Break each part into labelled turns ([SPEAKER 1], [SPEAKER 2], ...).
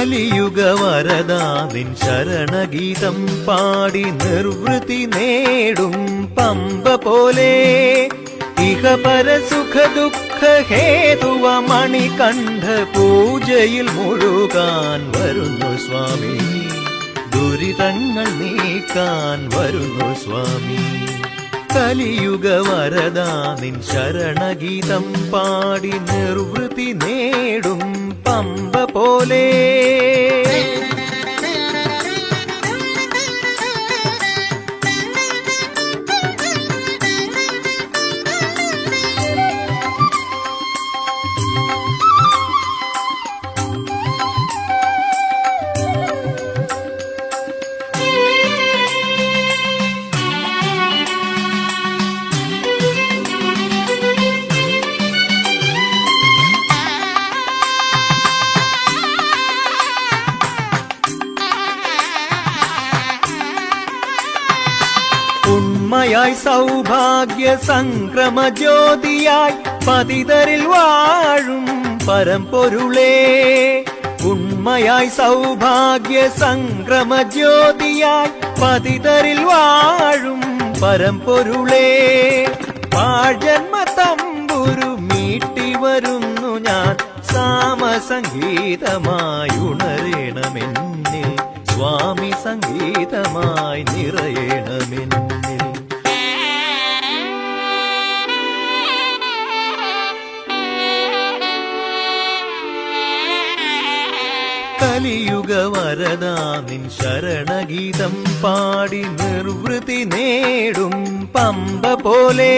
[SPEAKER 1] കലിയുഗ വരദാ നിൻ ശരണഗീതം പാടി നിർവൃതി നേടും പമ്പ പോലെ ഇഹപര സുഖ ദുഃഖ ഹേതുവ മണികണ്ഠ പൂജയിൽ മുഴുകാൻ വരുന്നു സ്വാമി, ദുരിതങ്ങൾ നീക്കാൻ വരുന്നു സ്വാമി. കലിയുഗ വരദാ നിൻ ശരണഗീതം പാടി നിർവൃതി നേടും പമ്പ പോലെ. ഉണ്മയായി സൗഭാഗ്യ സംക്രമ ജ്യോതിയായി പതിതരിൽ വാഴും പരമ്പൊരുളേ, ഉണ്മയായി സൗഭാഗ്യ സംക്രമ ജ്യോതിയായി പതിതരിൽ വാഴും പരമ്പൊരുളേ. പാഴ്ജന്മ തമ്പുരു മീട്ടി വരുന്നു ഞാൻ, സാമസംഗീതമായി ഉണരേണമെന്നിൽ സ്വാമി, സംഗീതമായി നിറയണമെന്നിൽ. കലിയുഗ വരദാ നിൻ ശരണഗീതം പാടി നിർവൃതി നേടും പമ്പ പോലെ.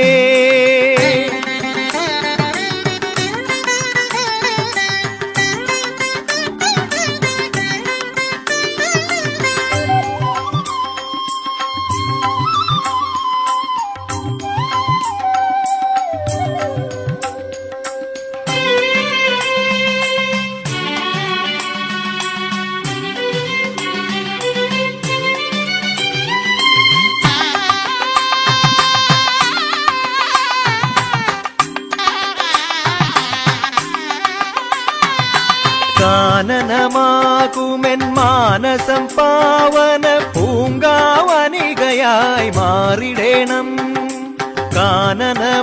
[SPEAKER 1] കാനനമാകുമെൻ മാനസം പാവന പൂങ്കാവനികയായി മാറിടേണം, കാനനമാകുമെൻ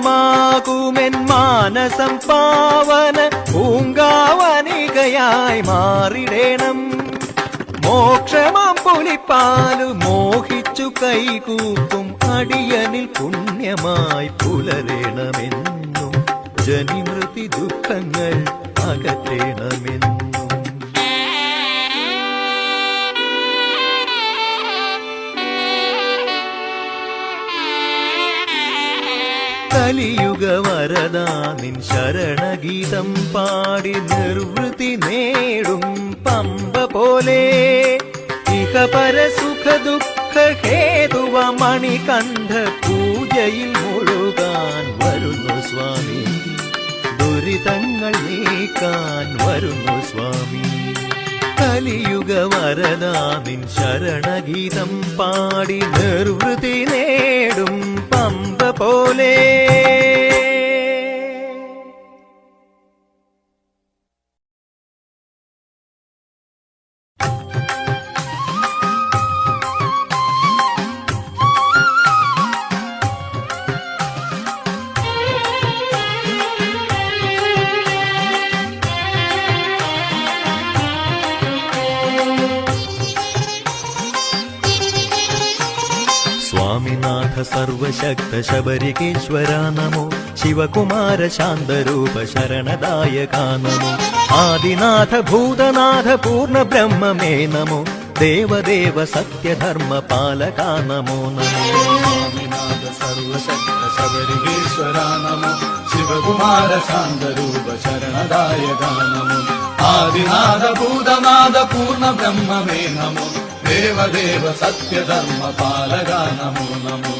[SPEAKER 1] മാനസം പാവന പൂങ്കാവനികയായി മാറിടേണം. മോക്ഷമാം പുലിപ്പാലു മോഹിച്ചു കൈകൂപ്പും അടിയനിൽ പുണ്യമായി പുലരേണമെന്നും ജനിമൃതി ദുഃഖങ്ങൾ അകറ്റേണമെന്നും. കലിയുഗ വരദാ നിൻ ശരണഗീതം പാടി നിർവൃതി നേടും പമ്പ പോലെ ഇഹപര സുഖ ദുഃഖ ഹേതുവ മണികണ്ഠ പൂജയിൽ മുഴുകാൻ വരുന്നു സ്വാമി, ദുരിതങ്ങൾ നീക്കാൻ വരുന്നു സ്വാമി. കലിയുഗ വരദാ നിൻ ശരണഗീതം പാടി നിർവൃതി നേടും പമ്പ പോലെ. സ്വാമിനാഥ സർവശക്ത ശബരികേശ്വര നമോ, ശിവകുമാര ശാന്തരൂപ ശരണദായക നമോ, ആദിനാഥ ഭൂതനാഥ പൂർണ്ണ ബ്രഹ്മമേ നമോ, ദേവദേവ സത്യധർമ്മ പാലക നമോ നമോ.
[SPEAKER 2] സ്വാമിനാഥ സർവശക്ത ശബരികേശ്വര നമോ, ശിവകുമാര ശാന്തരൂപ ശരണദായക നമോ, ആദിനാഥ ഭൂതനാഥ പൂർണ്ണ ബ്രഹ്മമേ നമോ, ദേവദേവ സത്യധർമ്മ പാലക നമോ നമോ.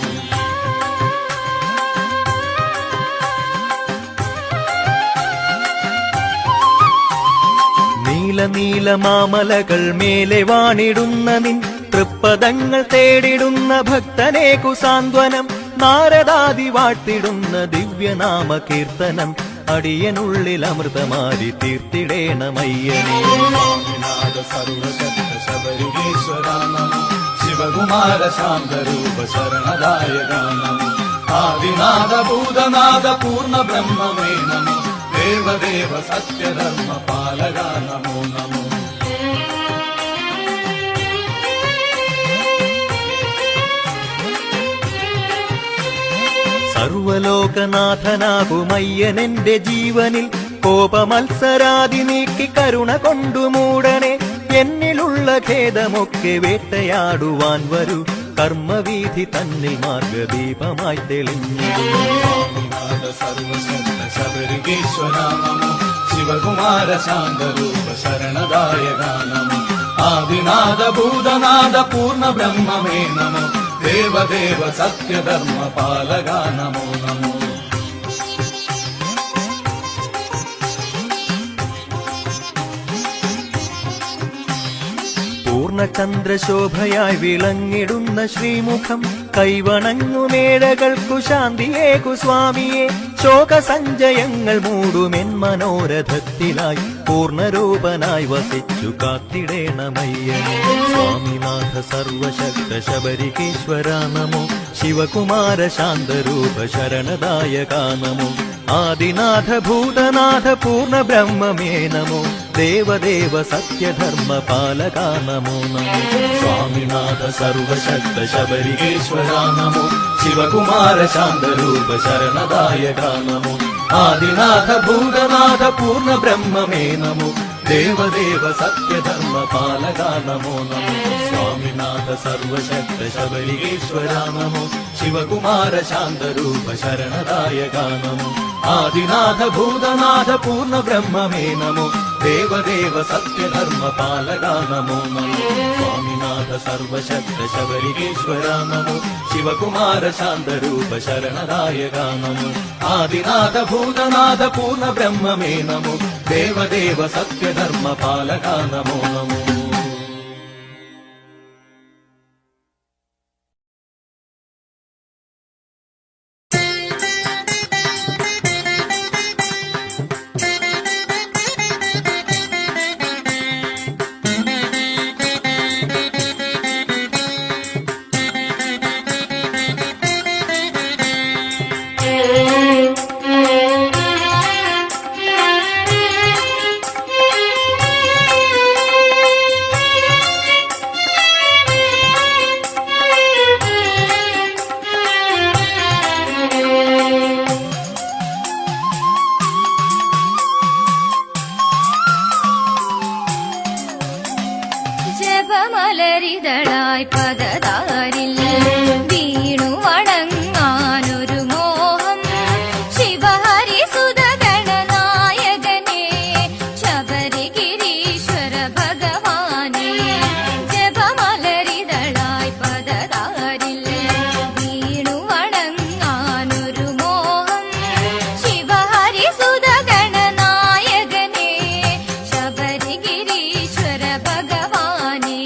[SPEAKER 1] നീലനീലമാമലകൾ മേലെ വാണിടുന്ന നിൻ തൃപ്പദങ്ങൾ തേടിടുന്ന ഭക്തനേക്കു സാന്ത്വനം, നാരദാദി വാഴ്ത്തിടുന്ന ദിവ്യനാമ കീർത്തനം, അടിയനുള്ളിൽ അമൃതമാരി തീർത്തിടേണമയ്യനേ.
[SPEAKER 2] സ്വാമിനാഥ സർവശക്ത ശബരിഗീശ്വര നമോ ശിവകുമാര ശാന്തരൂപ ശരണദായക നമോ ആദിനാഥ ഭൂതനാഥ പൂർണ്ണ ബ്രഹ്മമേ നമോ ദേവദേവ സത്യധർമ്മ പാലക നമോ നമോ.
[SPEAKER 1] സർവലോകനാഥനാകുമയ്യനെന്റെ ജീവനിൽ കോപമത്സരാതി നീക്കി കരുണ കൊണ്ടു മൂടനെ. എന്നിലുള്ള ഖേദമൊക്കെ വേട്ടയാടുവാൻ വരൂ, കർമ്മവീഥി തന്നിൽ മാർഗദീപമായി തെളിഞ്ഞിടും.
[SPEAKER 2] സ്വാമിനാഥ സർവശക്ത ശബരിഗീശ്വര നമോ ശിവകുമാര ശാന്തരൂപ ശരണദായക നമോ ആദിനാഥ ഭൂതനാഥ പൂർണ്ണ ബ്രഹ്മമേ നമോ ദേവദേവ സത്യധർമ്മ പാലക നമോ നമോ.
[SPEAKER 1] പൂർണ്ണചന്ദ്രശോഭയായി വിളങ്ങിടുന്ന ശ്രീമുഖം കൈവണങ്ങുമേഴകൾക്കു ശാന്തിയേകു സ്വാമിയെ. ശോകസഞ്ചയങ്ങൾ മൂടുമെൻ മനോരഥത്തിലായി പൂർണ്ണരൂപനായി വസിച്ചു കാത്തിടേണമയ്യനേ. സ്വാമിനാഥ സർവശക്ത ശബരികേശ്വര നമോ ശിവകുമാര ശാന്തരൂപ ശരണദായക നമോ ആദിനാഥ ഭൂതനാഥ പൂർണ്ണ ബ്രഹ്മമേ നമോ ദേവദേവ സത്യധർമ്മ പാലക നമോ നമോ.
[SPEAKER 2] സ്വാമിനാഥ സർവശക്ത ശബരികേശ്വര നമോ ശിവകുമാര ശാന്തരൂപ ശരണദായക നമോ ആദിനാഥ ഭൂതനാഥ പൂർണ്ണ ബ്രഹ്മമേ നമോ ദേവദേവ സത്യധർമ്മ പാലക നമോ നമോ. സ്വാമിനാഥ സർവശക്ത ശബരികേശ്വര നമോ ശിവകുമാര ശാന്തരൂപ ശരണദായക നമോ ആദിനാഥ ഭൂതനാഥ പൂർണ്ണ ബ്രഹ്മമേ നമോ ദേവദേവ സത്യധർമ്മ പാലക നമോ നമോ. സ്വാമിനാഥ സർവശക്ത ശബരികേശ്വര നമോ ശിവകുമാര ശാന്തരൂപ ശരണദായക നമോ ആദിനാഥ ഭൂതനാഥ പൂർണ്ണ ബ്രഹ്മമേ നമോ ദേവദേവ സത്യധർമ്മ പാലക നമോ നമോ.
[SPEAKER 3] ജപമലരിതളായി പദതാരിൽ വീണു വണങ്ങാനൊരു മോഹം ശിവഹരിസുത ഗണനായകനെ ശബരിഗിരീശ്വര ഭഗവാനെ. ജപമലരിതളായി പദതാരിൽ വീണു വണങ്ങാനൊരു മോഹം ശിവഹരിസുത ഗണനായകനെ ശബരിഗിരീശ്വര ഭഗവാനെ.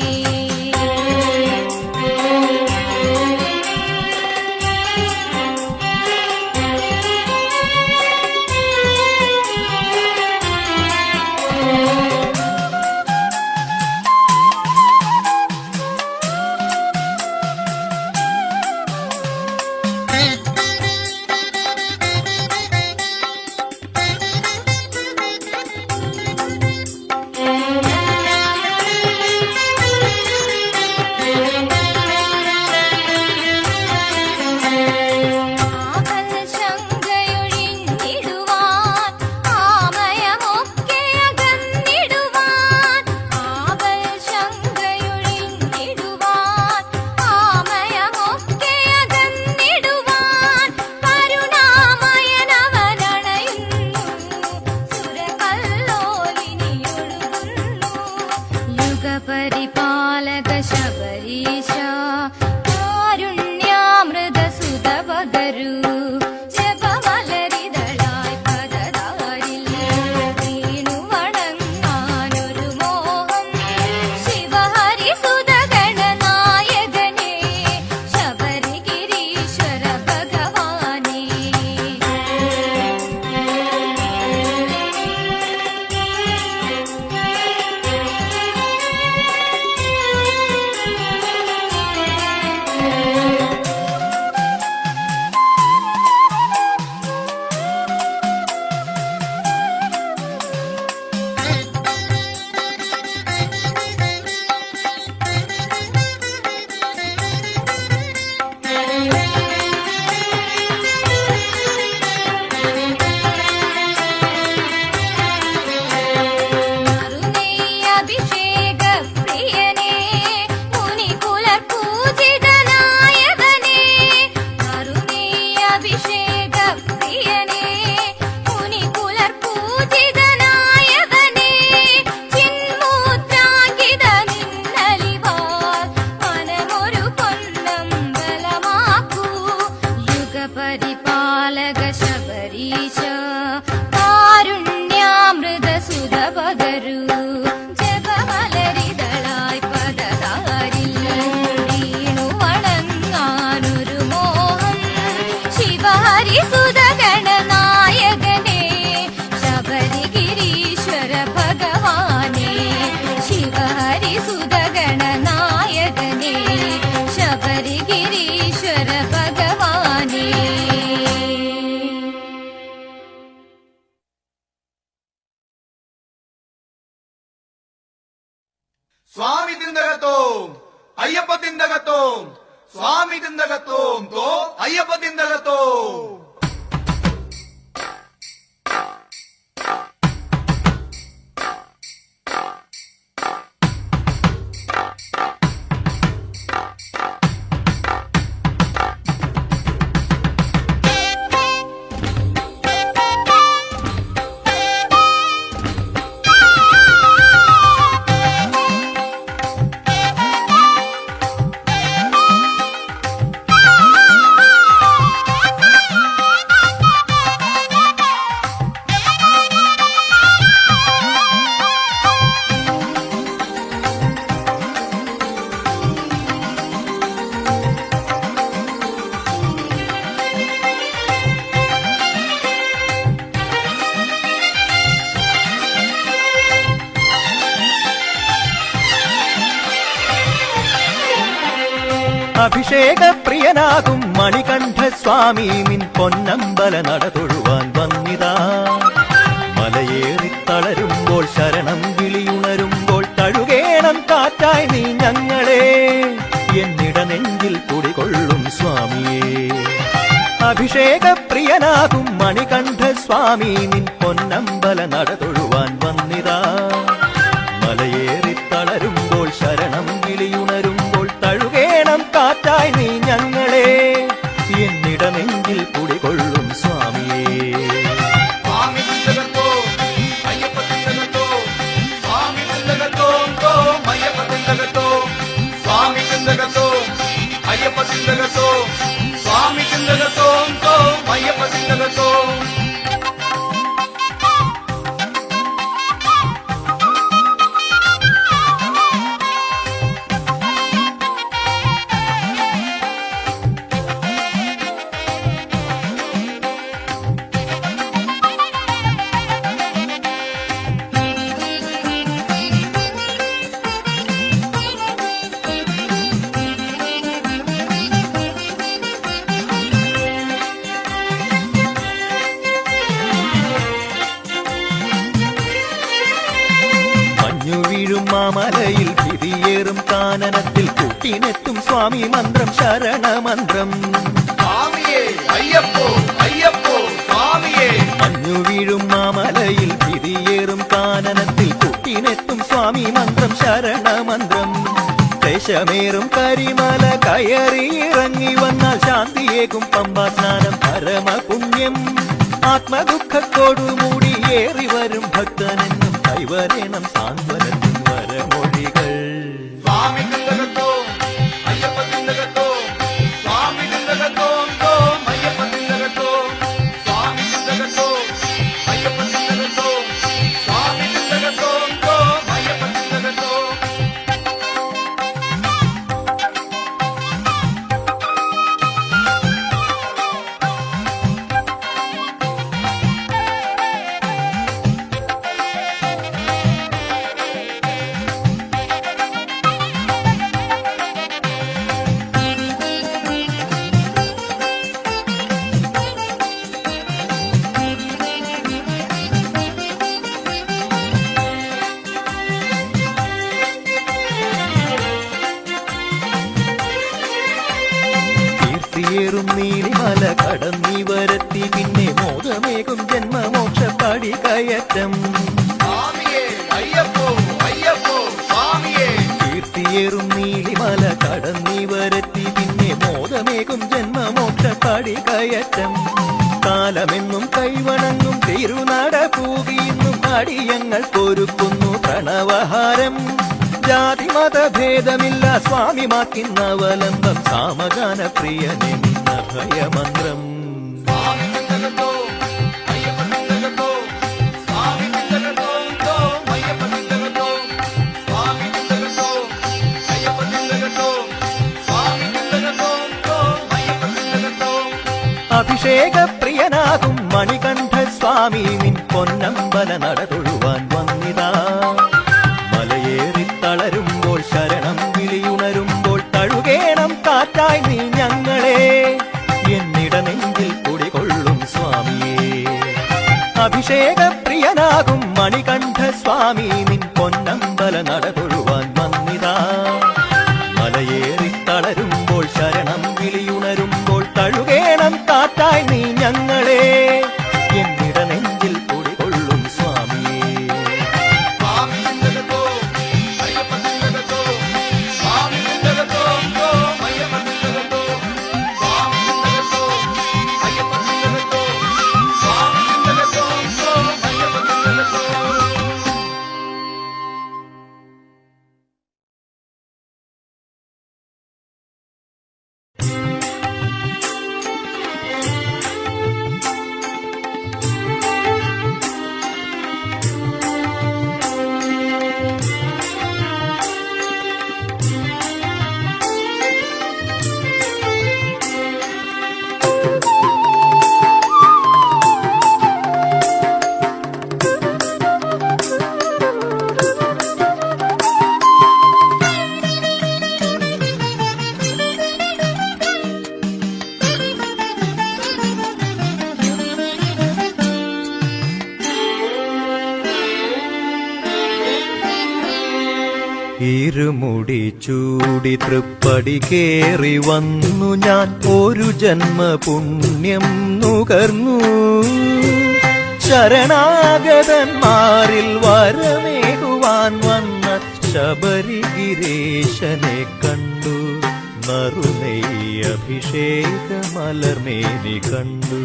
[SPEAKER 3] ശബരീശ കാരുണ്യാമൃതസുധ പകരൂ ജപമലരിതളായി പദതാരിൽ വീണു വണങ്ങാനൊരു മോഹം ശിവഹരിസുത ഗണനായകനേ ശബരിഗിരീശ്വര ഭഗവാനേ ശിവഹരിസുത ഗണനായകനേ ശബരിഗിരീശ്വര ഭഗവാനേ.
[SPEAKER 4] സ്വാമി തിന്തകത്തോം അയ്യപ്പ തിന്തകത്തോം സ്വാമി തിന്തകത്തോം തോ അയ്യപ്പ തിന്തകത്തോം.
[SPEAKER 1] അഭിഷേക പ്രിയനാകും മണികണ്ഠ സ്വാമി നിൻ പൊന്നമ്പല നട തൊഴുവാൻ വന്നിതാ. മലയേറി തളരുമ്പോൾ ശരണം വിളിയുണരുമ്പോൾ തഴുകേണം കാറ്റായി നീ ഞങ്ങളെ എന്നിട നെഞ്ചിൽ കുടികൊള്ളും സ്വാമിയേ. അഭിഷേക പ്രിയനാകും മണികണ്ഠ സ്വാമി നിൻ പൊന്നമ്പല നട തൊഴുവാൻ വന്നിതാ. മലയേറി തളരുമ്പോൾ ശരണം വിളിയുണരുമ്പോൾ തഴുകേണം കാറ്റായി നീ ഞങ്ങളെ എന്നിട നെഞ്ചിൽ കുടികൊള്ളും സ്വാമിയേ.
[SPEAKER 4] സ്വാമി തിന്തകത്തോം അയ്യപ്പ തിന്തകത്തോം സ്വാമി തിന്തകത്തോം തോം അയ്യപ്പ തിന്തകത്തോം സ്വാമി തിന്തകത്തോം അയ്യപ്പ തിന്തകത്തോം സ്വാമി തിന്തകത്തോം തോം അയ്യപ്പ തിന്തകത്തോം.
[SPEAKER 1] മാമലയിൽ ഭിതിയേറും കാനനത്തിൽ കൂട്ടിനെത്തും സ്വാമി മന്ത്രം ശരണമന്ത്രം.
[SPEAKER 4] സ്വാമിയേ അയ്യപ്പോ അയ്യപ്പോ സ്വാമിയേ.
[SPEAKER 1] മഞ്ഞു വീഴും മാമലയിൽ ഭിതിയേറും കാനനത്തിൽ കൂട്ടിനെത്തും സ്വാമി മന്ത്രം ശരണമന്ത്രം. ദേശമേറും കരിമല കയറി ഇറങ്ങി വന്നാൽ ശാന്തിയേകും പമ്പാ സ്നാനം പരമപുണ്യം. ആത്മദുഃഖത്തോടുകൂടി ഏറി വരും ഭക്തനെന്നും കൈവരണം സാന്ത്വനത്തിൻ വരമൊഴികൾ.
[SPEAKER 4] സ്വാമി തിന്തകത്തോം അയ്യപ്പ തിന്തകത്തോം സ്വാമി തിന്തകത്തോം തോം അയ്യപ്പ തിന്തകത്തോം സ്വാമി തിന്തകത്തോം അയ്യപ്പ തിന്തകത്തോം സ്വാമി തിന്തകത്തോം തോം അയ്യപ്പ തിന്തകത്തോം.
[SPEAKER 1] കീർത്തിയേറും നീലിമല കടന്നി വരത്തി പിന്നെ മോദമേകും ജന്മമോക്ഷ പടി കയറ്റം.
[SPEAKER 4] സ്വാമിയേ അയ്യപ്പോ അയ്യപ്പോ സ്വാമിയേ.
[SPEAKER 1] കീർത്തിയേറും നീലിമല കടന്നി വരത്തി പിന്നെ മോദമേകും ജന്മമോക്ഷ പടി കയറ്റം. കാലമെന്നും കൈവണങ്ങും തിരുനട പൂകിയുന്നും അടിയങ്ങൾ പൊരുക്കുന്നു പ്രണവഹാരം. ജാതിമതഭേദമില്ല സ്വാമി മാക്കിന്നവലംബം സാമഗാന പ്രിയനെന്ന ഭയമന്ത്രം.
[SPEAKER 4] സ്വാമി തിന്തകത്തോം
[SPEAKER 1] അഭിഷേകപ്രിയനാകും മണികണ്ഠസ്വാമി നിൻ പൊന്നമ്പല നട തൊഴുവാൻ വന്നിതാ. മലയേറി തളരുമ്പോൾ ശരണം വിളിയുണരുമ്പോൾ തഴുകേണം കാറ്റായി നീ ഞങ്ങളെ. എന്നിട നെഞ്ചിൽ കുടികൊള്ളും സ്വാമിയേ. അഭിഷേകപ്രിയനാകും മണികണ്ഠസ്വാമി നിൻ പൊന്നമ്പല നട തൊഴുവാൻ വന്നിതാ. മലയേറി തളരുമ്പോൾ ശരണം വിളിയുണരുമ്പോൾ തഴുകേണം കാറ്റായി നീ ഞങ്ങളെ. എന്നിട നെഞ്ചിൽ കുടികൊള്ളും സ്വാമിയേ.
[SPEAKER 4] സ്വാമി തിന്തകത്തോ അയ്യപ്പ തിന്തകത്തോ സ്വാമി തിന്തകത്തോ അയ്യപ്പ തിന്തകത്തോ സ്വാമി തിന്തകത്തോ അയ്യപ്പ തിന്തകത്തോ സ്വാമി തിന്തകത്തോ അയ്യപ്പ തിന്തകത്തോ.
[SPEAKER 1] ഇരുമുടി ചൂടി തൃപ്പടി കേറി വന്നു ഞാൻ ഒരു ജന്മ പുണ്യം നുകർന്നു. ശരണാഗതന്മാരിൽ വരമേകുവാൻ വന്ന ശബരിഗിരീശനെ കണ്ടു. നറുനെയ്യ് അഭിഷേകമലർമേനി കണ്ടു.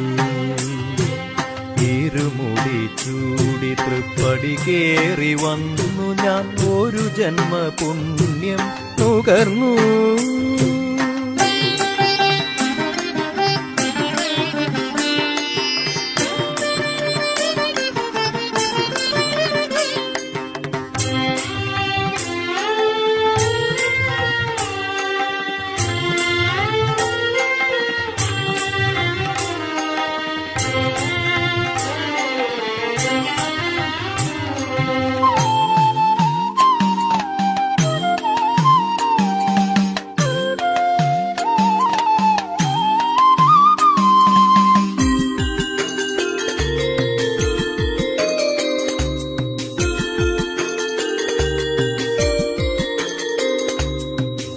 [SPEAKER 1] ഇരുമുടി ചൂടി തൃപ്പടി കേറി വന്നു ഞാൻ ഒരു ജന്മ പുണ്യം നുകർന്നു.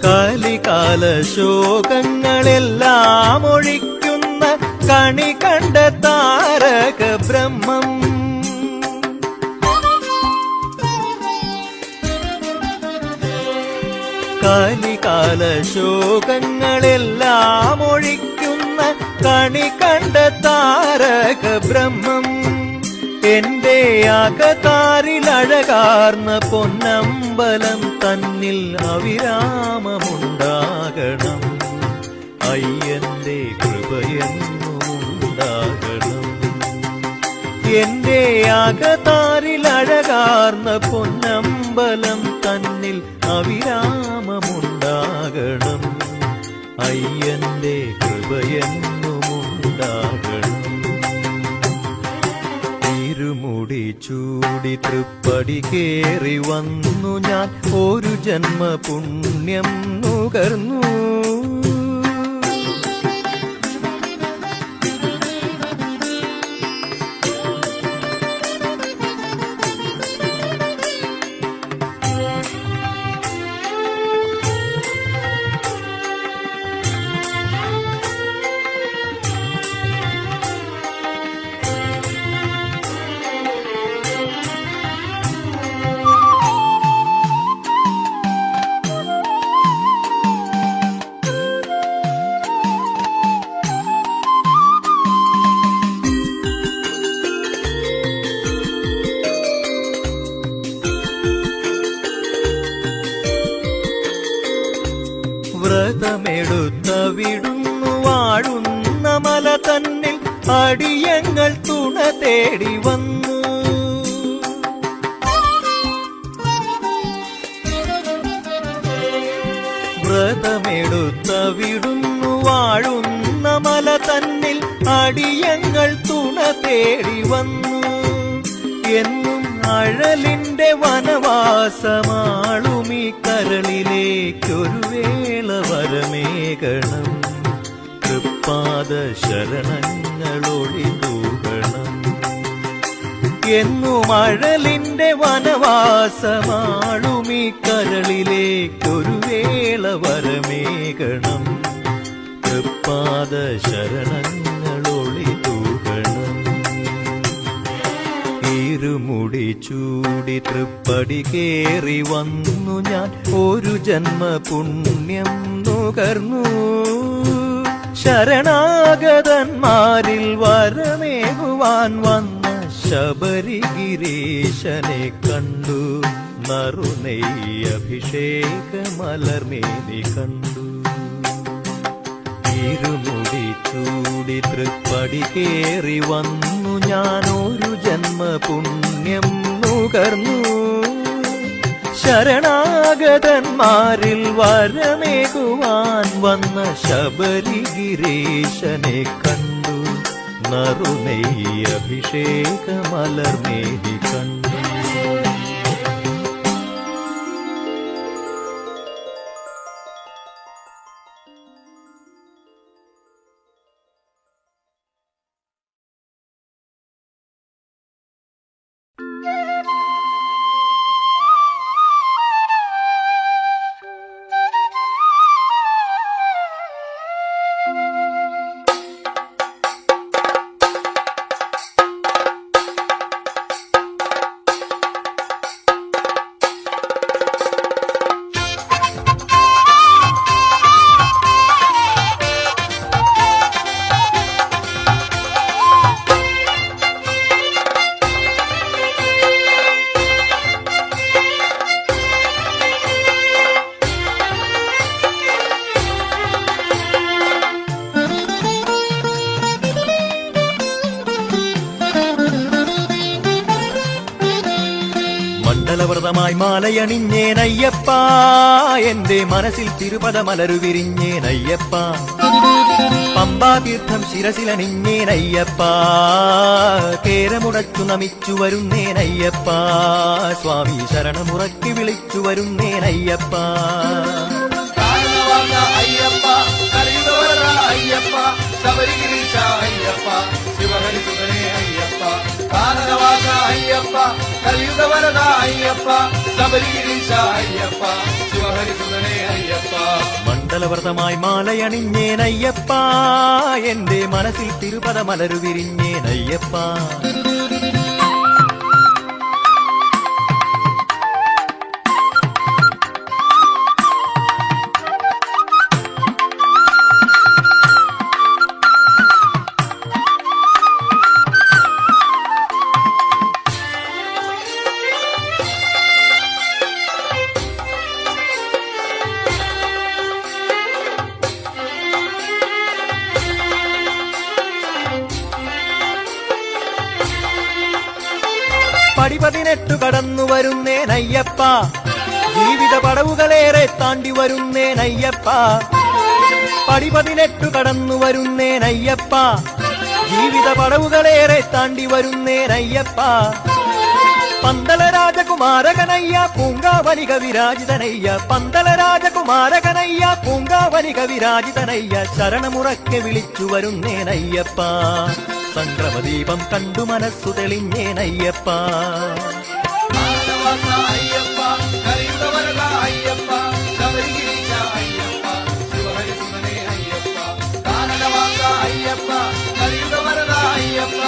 [SPEAKER 1] കലികാല ശോകങ്ങളെല്ലാം ഒഴിക്കുന്ന കണി കണ്ട താരക ബ്രഹ്മം. കലികാല ശോകങ്ങളെല്ലാം ഒഴിക്കുന്ന കണി കണ്ട താരക ബ്രഹ്മം. എന്റെ അകതാരിലഴകാർന്ന പൊന്നമ്പലം തന്നിൽ അവിരാമമുണ്ടാകണം. അയ്യന്റെ കൃപയെന്നുമുണ്ടാകണം. എന്റെ അകതാരിലഴകാർന്ന പൊന്നമ്പലം തന്നിൽ അവിരാമമുണ്ടാകണം. അയ്യന്റെ കൃപയെന്നുമുണ്ടാകണം. ഇരുമുടി ചൂടി തൃപ്പടി കേറി വന്നു ഞാൻ ഒരു ജന്മ പുണ്യം നുകർന്നു. വ്രതമെടുത്ത വിടുന്നു വാഴുന്ന മല തന്നിൽ അടിയങ്ങൾ തുണ തേടി വന്നു. വ്രതമെടുത്ത വിടുന്നു വാഴുന്ന മല തന്നിൽ അടിയങ്ങൾ തുണ തേടി വന്നു. എന്നും അഴലിന്റെ വനവാസമാളുമീ കരളിലേക്കൊരു വേള വരമേകണം. തൃപ്പാദ ശരണങ്ങളൊളിതൂകണം. എന്നും അഴലിന്റെ വനവാസമാളുമീ കരളിലേക്കൊരു വേള വരമേകണം. തൃപ്പാദ ശരണങ്ങളൊളിതൂകണം. ഇരുമുടി ചൂടി തൃപ്പടി കേറി വന്നു ഞാൻ, ഒരു ജന്മ പുണ്യം നുകർന്നു. ശരണാഗതന്മാരിൽ വരമേകുവാൻ വന്ന ശബരിഗിരീശനെ കണ്ടു. നറുനെയ്യ് അഭിഷേകമലർമേനി കണ്ടു. ഇരുമുടി ചൂടി തൃപ്പടി കേറി വന്നു ഞാൻ, ഒരു ജന്മ പുണ്യം നുകർന്നു. ശരണാഗതന്മാരിൽ വരമേകുവാൻ വന്ന ശബരിഗിരീശനെ കണ്ടു. നറുനെയ്യ് അഭിഷേകമലർമേനി കണ്ടു. മണ്ഡലവ്രതമായി മാലയണിഞ്ഞേനയ്യപ്പ, എന്റെ മനസ്സിൽ തിരുപദമലരു വിരിഞ്ഞേനയ്യപ്പ. പമ്പാതീർത്ഥം ശിരസിലണിഞ്ഞേനയ്യപ്പ, കേരമുടച്ചു നമിച്ചു വരുന്നേനയ്യപ്പ. സ്വാമി ശരണമുറക്കി വിളിച്ചു വരുന്നേനയ്യപ്പ.
[SPEAKER 4] കാരണവാസ അയ്യപ്പ, കലിയുഗവര അയ്യപ്പ, ശബരിഗിരീശ അയ്യപ്പ, ശിവഹരിസുതനേ അയ്യപ്പ. കാരണവാസ അയ്യപ്പ, കലിയുഗവരദ അയ്യപ്പ, ശബരിഗിരീശ അയ്യപ്പ, ശിവഹരിസുതനേ അയ്യപ്പ.
[SPEAKER 1] മണ്ഡലവ്രതമായി മാലയണിഞ്ഞേനയ്യപ്പ, എന്റെ മനസ്സിൽ തിരുപദമലരു വിരിഞ്ഞേനയ്യപ്പ. പടി 18 കടന്നു വരുന്നേനയ്യപ്പ, ജീവിത പടവുകളേറെ താണ്ടി വരുന്നേനയ്യപ്പ. പടി 18 കടന്നു വരുന്നേനയ്യപ്പ, ജീവിത പടവുകളേറെ താണ്ടി വരുന്നേനയ്യപ്പ. പന്തള രാജകുമാരകനയ്യ പൂങ്കാവനിക വിരാജിതനയ്യ, പന്തള രാജകുമാരകനയ്യ പൂങ്കാവനിക വിരാജിതനയ്യ. ശരണമുറക്കെ വിളിച്ചു വരുന്നേനയ്യപ്പ, സംക്രമദീപം കണ്ടു മനസ്സു തെളിഞ്ഞേനയ്യപ്പ.
[SPEAKER 4] കാരണവാസ അയ്യപ്പ, കലിയുഗവരദ അയ്യപ്പ, ശബരിഗിരീശ അയ്യപ്പ, ശിവഹരിസുതനേ അയ്യപ്പ. കാരണവാസ അയ്യപ്പ, കലിയുഗവരദ അയ്യപ്പ,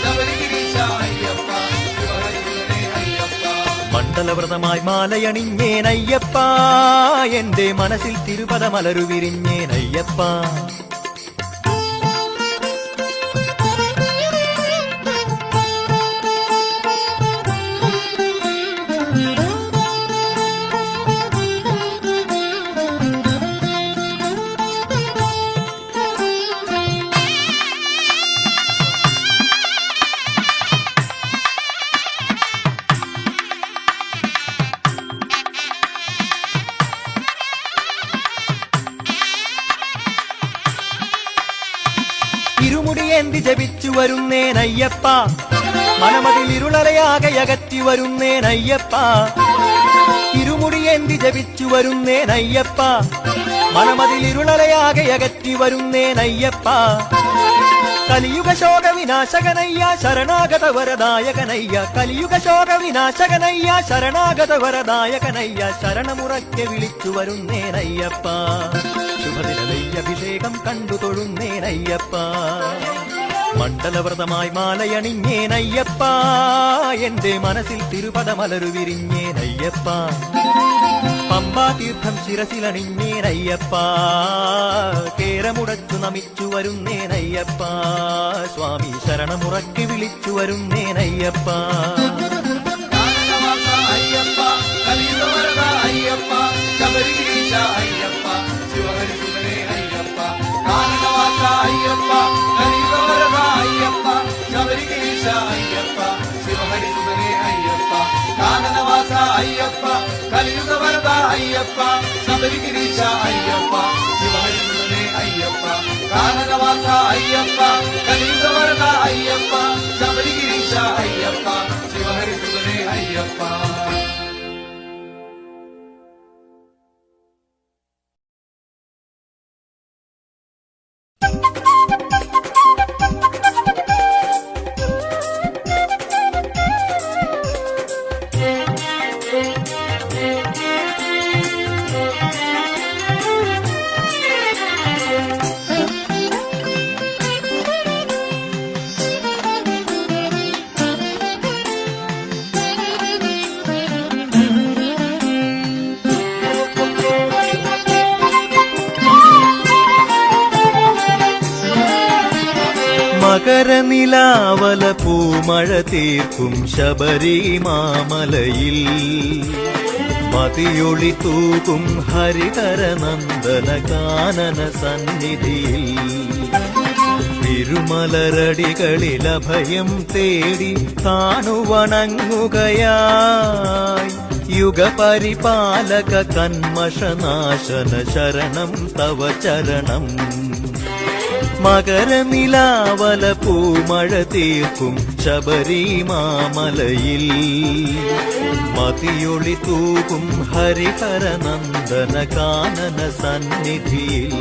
[SPEAKER 4] ശബരിഗിരീശ അയ്യപ്പ, ശിവഹരിസുതനേ അയ്യപ്പ.
[SPEAKER 1] മണ്ഡലവ്രതമായി മാലയണിഞ്ഞേനയ്യപ്പ, എന്റെ മനസ്സിൽ തിരുപദമലരു വിരിഞ്ഞേനയ്യപ്പ. ഇരുമുടിയേന്തി ജപിച്ചു വരുന്നേനയ്യപ്പ മനമതിൽ ഇരുളലയാകെ അകറ്റി വരുന്നേനയ്യപ്പ ഇരുമുടിയേന്തി ജപിച്ചു വരുന്നേനയ്യപ്പ മനമതിൽ ഇരുളലയാകെ അകറ്റി വരുന്നേനയ്യപ്പ കലിയുഗ ശോക വിനാശകനയ്യ ശരണാഗത വരദായകനയ്യ കലിയുഗ ശോക വിനാശകനയ്യ ശരണാഗത വരദായകനയ്യ ശരണമുറക്കെ വിളിച്ചു വരുന്നേനയ്യപ്പ ശുഭദിനലയ്യഭിഷേകം കണ്ടു തൊഴുന്നേനയ്യപ്പ മണ്ഡലവ്രതമായി മാലയണിഞ്ഞേനയ്യപ്പ എന്റെ മനസ്സിൽ തിരുപദമലരു വിരിഞ്ഞേനയ്യപ്പ പമ്പാതീർത്ഥം ശിരസിലണിഞ്ഞേനയ്യപ്പ കേരമുടച്ചു നമിച്ചു വരുന്നേനയ്യപ്പ സ്വാമി ശരണമുറക്കി വിളിച്ചു വരുന്നേനയ്യപ്പ
[SPEAKER 4] കാനനവാസ അയ്യപ്പ കലിയുഗവരദ അയ്യപ്പ ശബരിഗിരീശ അയ്യപ്പ ശിവഹരിസുതനേ അയ്യപ്പ കാനനവാസ അയ്യപ്പ കലിയുഗവരദ അയ്യപ്പ ശബരിഗിരീശ അയ്യപ്പ ശിവഹരിസുതനേ അയ്യപ്പ കാനനവാസ അയ്യപ്പ കലിയുഗവരദ അയ്യപ്പ ശബരിഗിരീശ അയ്യപ്പ ശിവഹരിസുതനേ അയ്യപ്പ കാനനവാസ അയ്യപ്പ കലിയുഗവരദ അയ്യപ്പ ശബരിഗിരീശ അയ്യപ്പ ശിവഹരിസുതനേ അയ്യപ്പ
[SPEAKER 1] മകരനിലാവല പൂമഴ തീർക്കും ശബരിമാമലയിൽ മതിയൊളി തൂകും ഹരിഹരനന്ദന കാനന സന്നിധിയിൽ തിരുമലരടികളിൽ അഭയം തേടി കാണുവണങ്ങുകയായി യുഗപരിപാലക കന്മഷനാശന ശരണം തവ ചരണം മകരനിലാവല പൂമഴ തീർക്കും ശബരിമാമലയിൽ മതിയൊളി തൂകും ഹരിഹരനന്ദന കാനന സന്നിധിയിൽ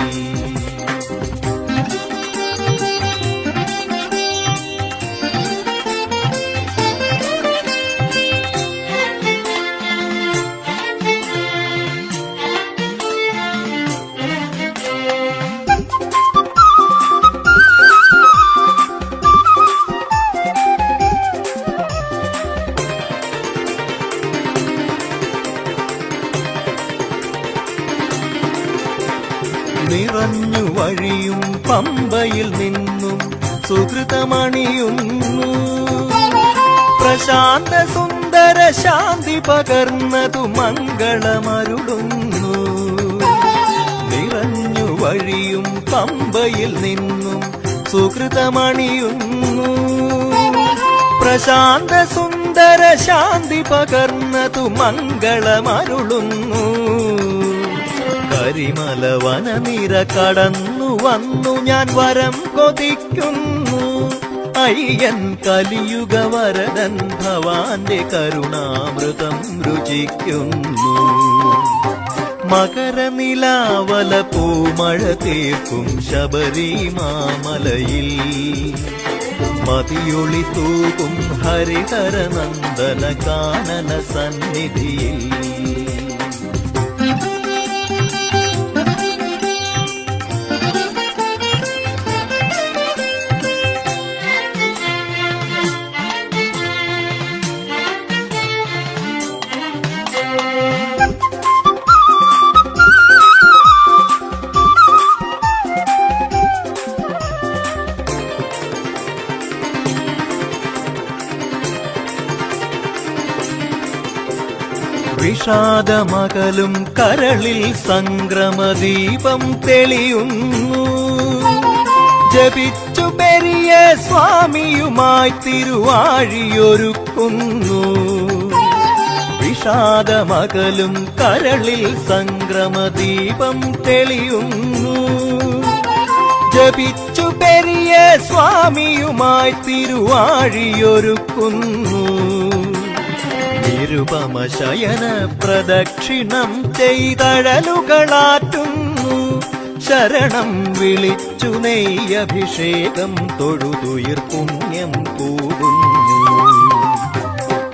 [SPEAKER 1] നിറഞ്ഞു വഴിയും പമ്പയിൽ നിന്നും സുഹൃതമണിയുന്നു പ്രശാന്ത സുന്ദര ശാന്തി പകർന്നതു മംഗളമരുളുന്നു നിറഞ്ഞു വഴിയും പമ്പയിൽ നിന്നും സുഹൃതമണിയുന്നു പ്രശാന്ത സുന്ദര ശാന്തി പകർന്നതു മംഗളമരുളുന്നു കരിമല വനനിര കടന്നു വന്നു ഞാൻ വരം കൊതിക്കുന്നു അയ്യൻ കലിയുഗ വരദൻ ഭവാന്റെ കരുണാമൃതം രുചിക്കുന്നു മകരനിലാവല പൂമഴ തീർക്കും ശബരിമാമലയിൽ മതിയൊളി തൂകും ഹരിഹരനന്ദന കാനന സന്നിധിയിൽ വിഷാദമകലും കരളിൽ സംക്രമദീപം തെളിയുന്നു ജപിച്ചു പെരിയ സ്വാമിയുമായി തിരുവാഴിയൊരുക്കുന്നു വിഷാദമകലും കരളിൽ സംക്രമദീപം തെളിയുന്നു ജപിച്ചു പെരിയ സ്വാമിയുമായി തിരുവാഴിയൊരുക്കുന്നു. നിരുപമ ശയന പ്രദക്ഷിണം ചെയ്തഴലുകളാറ്റുന്നു. ശരണം വിളിച്ചു നെയ്യഭിഷേകം തൊഴുതുയിർ പുണ്യം കൂടുന്നു.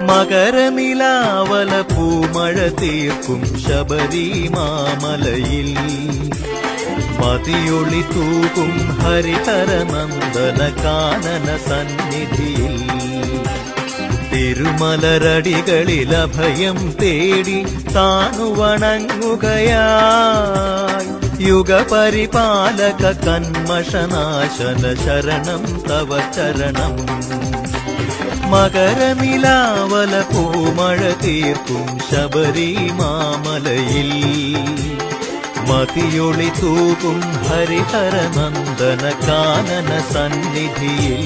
[SPEAKER 1] മകരനിലാവല പൂമഴ തീർക്കും ശബരിമാമലയിൽ മതിയൊളി തൂകും ഹരിഹരനന്ദന കാനന സന്നിധിയിൽ തിരുമലരടികളിൽ അഭയം തേടി താണു വണങ്ങുകയായി യുഗപരിപാലക കന്മഷനാശന ശരണം തവ ചരണം. മകരനിലാവല പൂമഴ തീർക്കും ശബരിമാമലയിൽ മതിയൊളി തൂകും ഹരിഹരനന്ദന കാനന സന്നിധിയിൽ